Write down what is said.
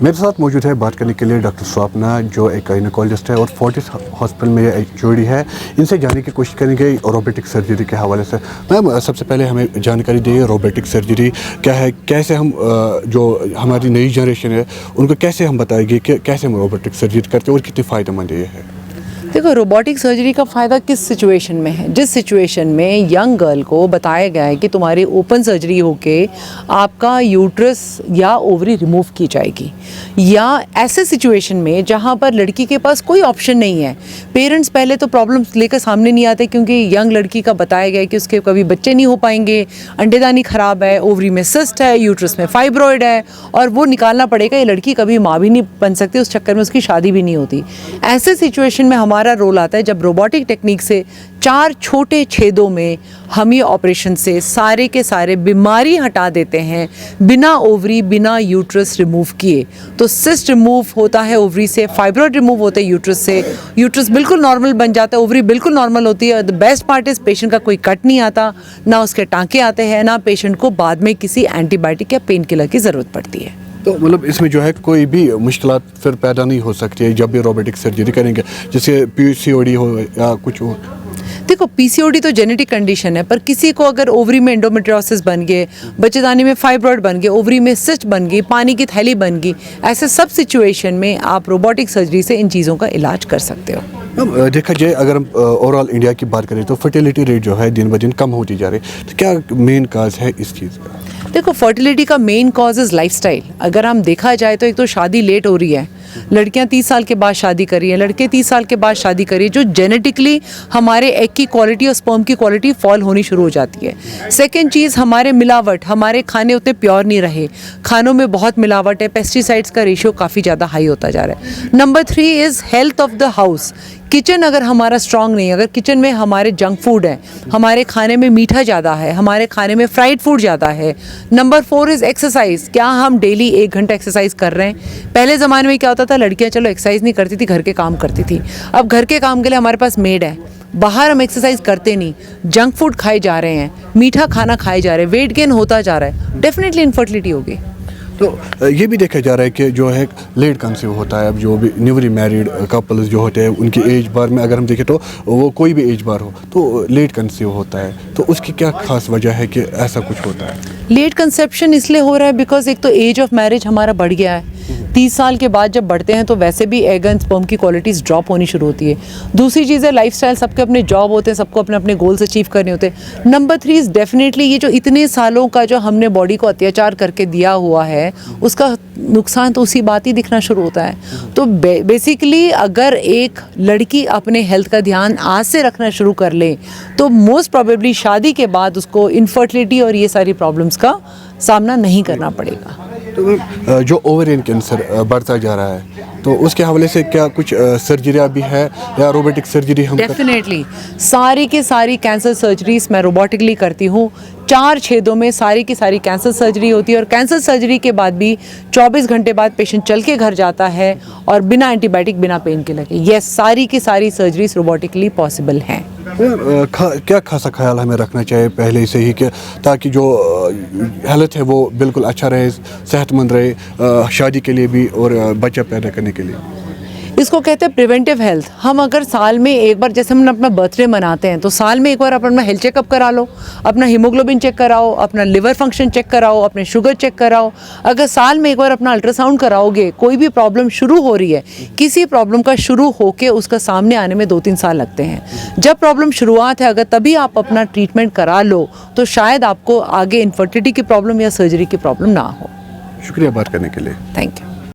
मेरे साथ मौजूद है बात करने के लिए डॉक्टर स्वापना, जो एक गायनेकोलॉजिस्ट है और फोर्टिस हॉस्पिटल में एक जोड़ी है। इनसे जानने की कोशिश करेंगे रोबोटिक सर्जरी के हवाले से। मैम, सबसे पहले हमें जानकारी दीजिए रोबोटिक सर्जरी क्या है, कैसे हम जो हमारी नई जनरेशन है उनको कैसे हम बताएंगे कि कैसे हम रोबोटिक सर्जरी करते हैं और कितनी फ़ायदेमंद ये है। देखो, रोबोटिक सर्जरी का फ़ायदा किस सिचुएशन में है? जिस सिचुएशन में यंग गर्ल को बताया गया है कि तुम्हारी ओपन सर्जरी होके आपका यूट्रस या ओवरी रिमूव की जाएगी, या ऐसे सिचुएशन में जहाँ पर लड़की के पास कोई ऑप्शन नहीं है। पेरेंट्स पहले तो प्रॉब्लम्स लेकर सामने नहीं आते क्योंकि यंग लड़की का बताया गया है कि उसके कभी बच्चे नहीं हो पाएंगे, अंडेदानी ख़राब है, ओवरी में सिस्ट है, यूट्रस में फाइब्रॉइड है और वो निकालना पड़ेगा। ये लड़की कभी माँ भी नहीं बन सकती, उस चक्कर में उसकी शादी भी नहीं होती। ऐसे सिचुएशन में हमारा रोल आता है जब रोबोटिक टेक्निक से 4 छोटे छेदों में हम ये ऑपरेशन से सारे के सारे बीमारी हटा देते हैं, बिना ओवरी बिना यूट्रस रिमूव किए। तो सिस्ट रिमूव होता है ओवरी से, फाइब्रॉइड रिमूव होते हैं यूट्रस से, यूट्रस बिल्कुल नॉर्मल बन जाता है, ओवरी बिल्कुल नॉर्मल होती है। The best part is patient का कोई कट नहीं आता, ना उसके टाँके आते हैं, ना पेशेंट को बाद में किसी एंटीबायोटिक या पेन किलर की ज़रूरत पड़ती है। तो मतलब इसमें जो है कोई भी मुश्किलात फिर पैदा नहीं हो सकती है जब भी रोबोटिक सर्जरी करेंगे, जैसे PCOD हो या कुछ हो। देखो, PCOD तो जेनेटिक कंडीशन है, पर किसी को अगर ओवरी में एंडोमेट्रियोसिस बन गए, बच्चेदानी में फाइब्रॉइड बन गए, ओवरी में सिस्ट बन गई, पानी की थैली बन गई, ऐसे सब सिचुएशन में आप रोबोटिक सर्जरी से इन चीज़ों का इलाज कर सकते हो। देखा जाए अगर हम ओवरऑल इंडिया की बात करें तो फर्टिलिटी रेट जो है दिन ब दिन कम होती जा रही है, तो क्या मेन काज है इस चीज़ का? देखो, फर्टिलिटी का मेन कॉज इज़ लाइफस्टाइल। अगर हम देखा जाए तो एक तो शादी लेट हो रही है, लड़कियां 30 साल के बाद शादी कर रही हैं, लड़के 30 साल के बाद शादी कर रही है, जो जेनेटिकली हमारे एग की क्वालिटी और स्पर्म की क्वालिटी फॉल होनी शुरू हो जाती है। सेकेंड चीज़, हमारे मिलावट, हमारे खाने उतने प्योर नहीं रहे, खानों में बहुत मिलावट है, पेस्टिसाइड्स का रेशियो काफ़ी ज़्यादा हाई होता जा रहा है। Number 3 is health of the house. Kitchen अगर हमारा स्ट्रांग नहीं है, अगर किचन में हमारे जंक फूड है, हमारे खाने में मीठा ज़्यादा है, हमारे खाने में फ्राइड फूड ज़्यादा है। Number 4 is exercise. क्या हम डेली 1 घंटा एक्सरसाइज कर रहे हैं? पहले ज़माने में क्या होता था, लड़कियां चलो एक्सरसाइज नहीं करती थी, घर के काम करती थी। अब घर के काम के लिए हमारे पास मेड है, बाहर हम एक्सरसाइज करते नहीं, जंक फूड खाए जा रहे हैं, मीठा खाना खाए जा रहे हैं, वेट गेन होता जा रहा है, डेफिनेटली इनफर्टिलिटी होगी। तो ये भी देखा जा रहा है कि जो है लेट कंसीव होता है। अब जो भी न्यूली मैरिड कपल्स जो होते हैं उनकी एज बार में अगर हम देखें तो वो कोई भी एज बार हो तो लेट कंसीव होता है, तो उसकी क्या खास वजह है कि ऐसा कुछ होता है? लेट कंसेप्शन इसलिए हो रहा है बिकॉज एक तो एज ऑफ मैरिज हमारा बढ़ गया है। 30 साल के बाद जब बढ़ते हैं तो वैसे भी एग एंड स्पर्म की क्वालिटीज़ ड्रॉप होनी शुरू होती है। दूसरी चीज़ है लाइफस्टाइल, सबके अपने जॉब होते हैं, सबको अपने अपने गोल्स अचीव करने होते हैं। नंबर 3 इज़ डेफिनेटली ये जो इतने सालों का जो हमने बॉडी को अत्याचार करके दिया हुआ है उसका नुकसान तो उसी बात ही दिखना शुरू होता है। तो बेसिकली अगर एक लड़की अपने हेल्थ का ध्यान आज से रखना शुरू कर ले तो मोस्ट प्रोबेबली शादी के बाद उसको इनफर्टिलिटी और ये सारी प्रॉब्लम्स का सामना नहीं करना पड़ेगा। तो जो ओवेरियन कैंसर बढ़ता जा रहा है तो उसके हवाले से क्या कुछ सर्जरी भी है या रोबोटिक सर्जरी हम? डेफिनेटली सारी की सारी कैंसर सर्जरीज मैं रोबोटिकली करती हूँ। 4 छेदों में सारी की सारी कैंसर सर्जरी होती है और कैंसर सर्जरी के बाद भी 24 घंटे बाद पेशेंट चल के घर जाता है और बिना एंटीबायोटिक बिना पेन किलर के। यस, सारी की सारी सर्जरीज रोबोटिकली पॉसिबल हैं। क्या खासा ख्याल हमें रखना चाहिए पहले से ही कि ताकि जो हेल्थ है वो बिल्कुल अच्छा रहे, सेहतमंद रहे शादी के लिए भी और बच्चा पैदा करने के लिए? इसको कहते हैं प्रिवेंटिव हेल्थ। हम अगर साल में एक बार, जैसे हम अपना बर्थडे मनाते हैं, तो साल में एक बार अपना हेल्थ चेकअप करा लो, अपना हीमोग्लोबिन चेक कराओ, अपना लिवर फंक्शन चेक कराओ, अपने शुगर चेक कराओ। अगर साल में एक बार अपना अल्ट्रासाउंड कराओगे, कोई भी प्रॉब्लम शुरू हो रही है, किसी प्रॉब्लम का शुरू होके उसका सामने आने में 2-3 साल लगते हैं। जब प्रॉब्लम शुरुआत है, अगर तभी आप अपना ट्रीटमेंट करा लो तो शायद आपको आगे इनफर्टिलिटी की प्रॉब्लम या सर्जरी की प्रॉब्लम ना हो। शुक्रिया बात करने के लिए। Thank you.